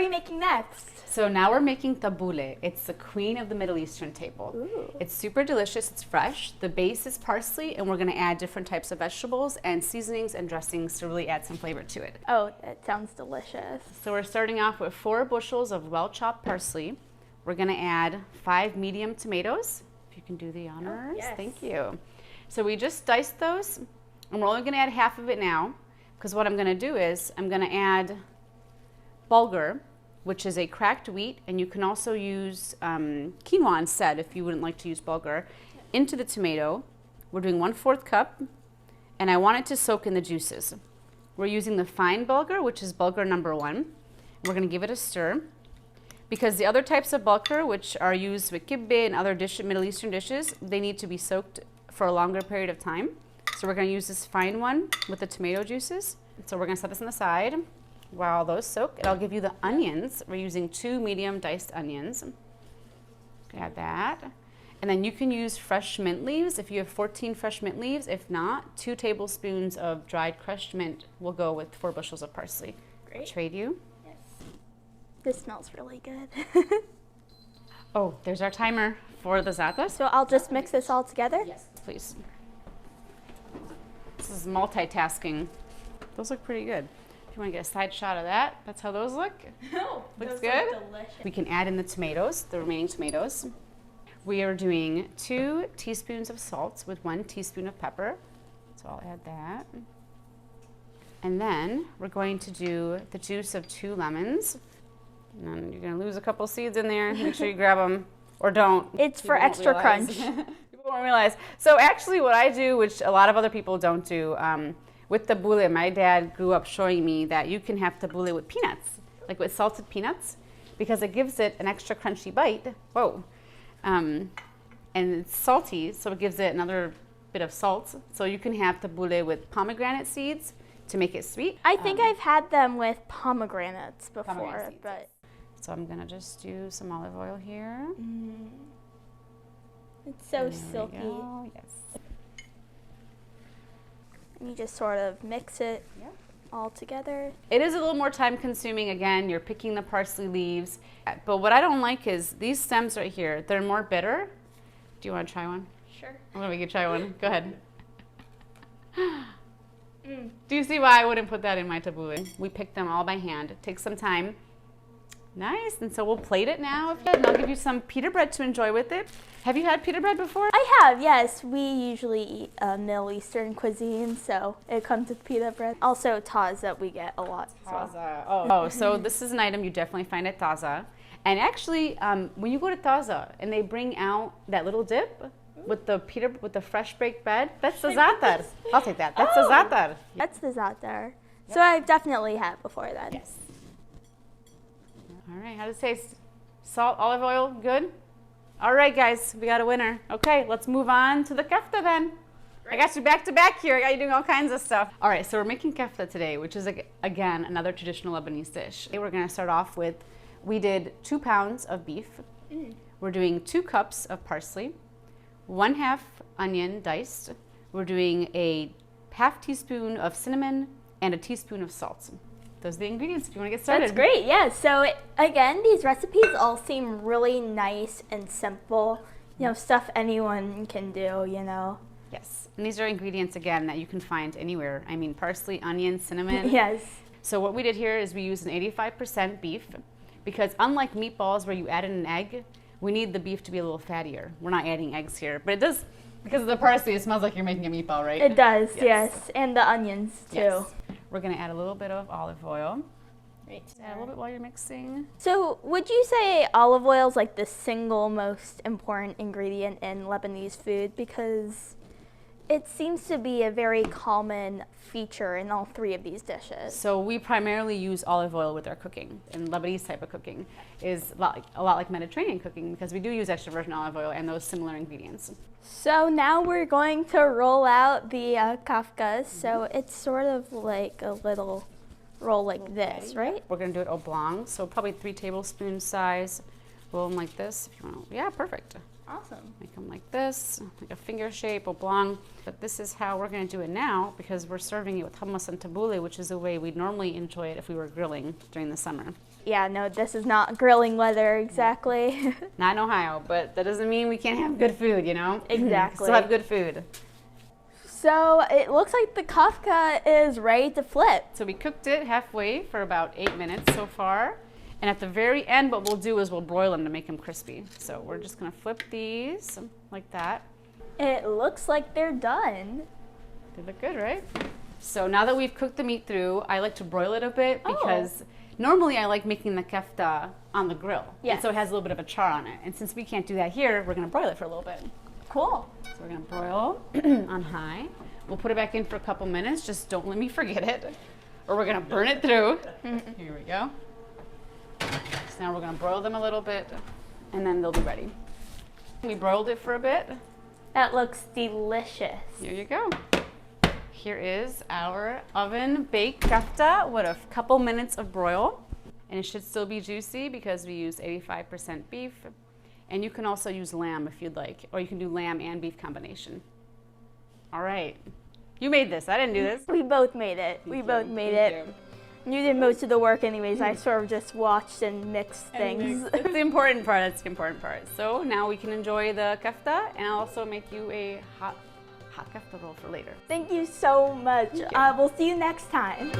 we making next? So now we're making tabbouleh. It's the queen of the Middle Eastern table. Ooh. It's super delicious. It's fresh. The base is parsley, and we're going to add different types of vegetables and seasonings and dressings to really add some flavor to it. Oh, that sounds delicious. So we're starting off with 4 bushels of well-chopped parsley. We're going to add 5 medium tomatoes. If you can do the honors. Oh, yes. Thank you. So we just diced those, and we're only going to add half of it now, because what I'm going to do is I'm going to add bulgur, which is a cracked wheat, and you can also use quinoa instead if you wouldn't like to use bulgur, into the tomato. We're doing 1/4 cup, and I want it to soak in the juices. We're using the fine bulgur, which is bulgur number 1. We're going to give it a stir, because the other types of bulgur, which are used with kibbeh and other Middle Eastern dishes, they need to be soaked for a longer period of time. So we're going to use this fine one with the tomato juices. So we're going to set this on the side while those soak. And I'll give you the onions. We're using 2 medium diced onions. Add that. And then you can use fresh mint leaves if you have 14 fresh mint leaves. If not, 2 tablespoons of dried crushed mint will go with 4 bushels of parsley. Great. Trade you. Yes. This smells really good. Oh, there's our timer for the za'atar. So I'll just mix this all together? Yes, please. This is multitasking. Those look pretty good. If you want to get a side shot of that, that's how those look. Oh, looks those good. look delicious. We can add in the tomatoes, the remaining tomatoes. We are doing 2 teaspoons of salt with 1 teaspoon of pepper. So I'll add that. And then we're going to do the juice of 2 lemons. And then you're going to lose a couple seeds in there. Make sure you grab them or don't. It's for People won't extra realize. crunch. People won't realize. So actually what I do, which a lot of other people don't do, with tabbouleh, my dad grew up showing me that you can have tabbouleh with peanuts, like with salted peanuts, because it gives it an extra crunchy bite. Whoa. And it's salty, so it gives it another bit of salt. So you can have tabbouleh with pomegranate seeds to make it sweet. I think I've had them with pomegranates before, Pomegranate seeds, but... So I'm gonna just do some olive oil here. It's so There we silky. go. Yes. And you just sort of mix it Yep. all together. It is a little more time consuming. Again, you're picking the parsley leaves. But what I don't like is these stems right here, they're more bitter. Do you want to try one? Sure. I'm gonna make you try one. Go ahead. Do you see why I wouldn't put that in my tabbouleh? We picked them all by hand. It takes some time. Nice. And so we'll plate it now. And I'll give you some pita bread to enjoy with it. Have you had pita bread before? I have, yes. We usually eat Middle Eastern cuisine, so it comes with pita bread. Also taza we get a lot. Taza. Oh, so this is an item you definitely find at Taza. And actually, when you go to Taza and they bring out that little dip with the fresh baked bread, that's the za'atar. I'll take that. That's the za'atar. That's the za'atar. So I've definitely had before then. Yes. All right, how does it taste? Salt, olive oil, good? All right, guys, we got a winner. Okay, let's move on to the kefta then. I got you back to back here. I got you doing all kinds of stuff. All right, so we're making kefta today, which is, again, another traditional Lebanese dish. We're gonna start off with, we did 2 pounds of beef. We're doing 2 cups of parsley, 1/2 onion diced. We're doing a 1/2 teaspoon of cinnamon and a teaspoon of salt. Those are the ingredients if you want to get started. That's great, yeah. So again, these recipes all seem really nice and simple. You know, stuff anyone can do, you know. Yes, and these are ingredients, again, that you can find anywhere. I mean, parsley, onion, cinnamon. Yes. So what we did here is we used an 85% beef, because unlike meatballs where you add in an egg, we need the beef to be a little fattier. We're not adding eggs here, but it does, because of the parsley, it smells like you're making a meatball, right? It does, yes. And the onions, too. Yes. We're gonna add a little bit of olive oil. Great. Add a little bit while you're mixing. So would you say olive oil is like the single most important ingredient in Lebanese food? Because it seems to be a very common feature in all 3 of these dishes. So we primarily use olive oil with our cooking, and Lebanese type of cooking is a lot like Mediterranean cooking, because we do use extra virgin olive oil and those similar ingredients. So now we're going to roll out the kafkas. So it's sort of like a little roll like this, right? We're gonna do it oblong, so probably 3 tablespoon size. Roll them like this if you want. Yeah, perfect. Awesome. Make them like this, like a finger shape, oblong. But this is how we're going to do it now because we're serving it with hummus and tabbouleh, which is the way we'd normally enjoy it if we were grilling during the summer. Yeah, no, this is not grilling weather exactly. Not in Ohio, but that doesn't mean we can't have good food, you know? Exactly. Still have good food. So it looks like the kefta is ready to flip. So we cooked it halfway for about 8 minutes so far. And at the very end, what we'll do is we'll broil them to make them crispy. So we're just gonna flip these like that. It looks like they're done. They look good, right? So now that we've cooked the meat through, I like to broil it a bit because normally I like making the kefta on the grill. Yes. And so it has a little bit of a char on it. And since we can't do that here, we're gonna broil it for a little bit. Cool. So we're gonna broil on high. We'll put it back in for a couple minutes. Just don't let me forget it or we're gonna burn it through. Here we go. So now we're gonna broil them a little bit and then they'll be ready. We broiled it for a bit. That looks delicious. Here you go. Here is our oven baked kefta with a couple minutes of broil. And it should still be juicy because we use 85% beef. And you can also use lamb if you'd like, or you can do lamb and beef combination. All right. You made this, I didn't do this. We both made it. We both made it. You did most of the work anyways. I sort of just watched and mixed things. It's the important part, it's the important part. So now we can enjoy the kefta and I'll also make you a hot kefta roll for later. Thank you so much. We'll see you next time.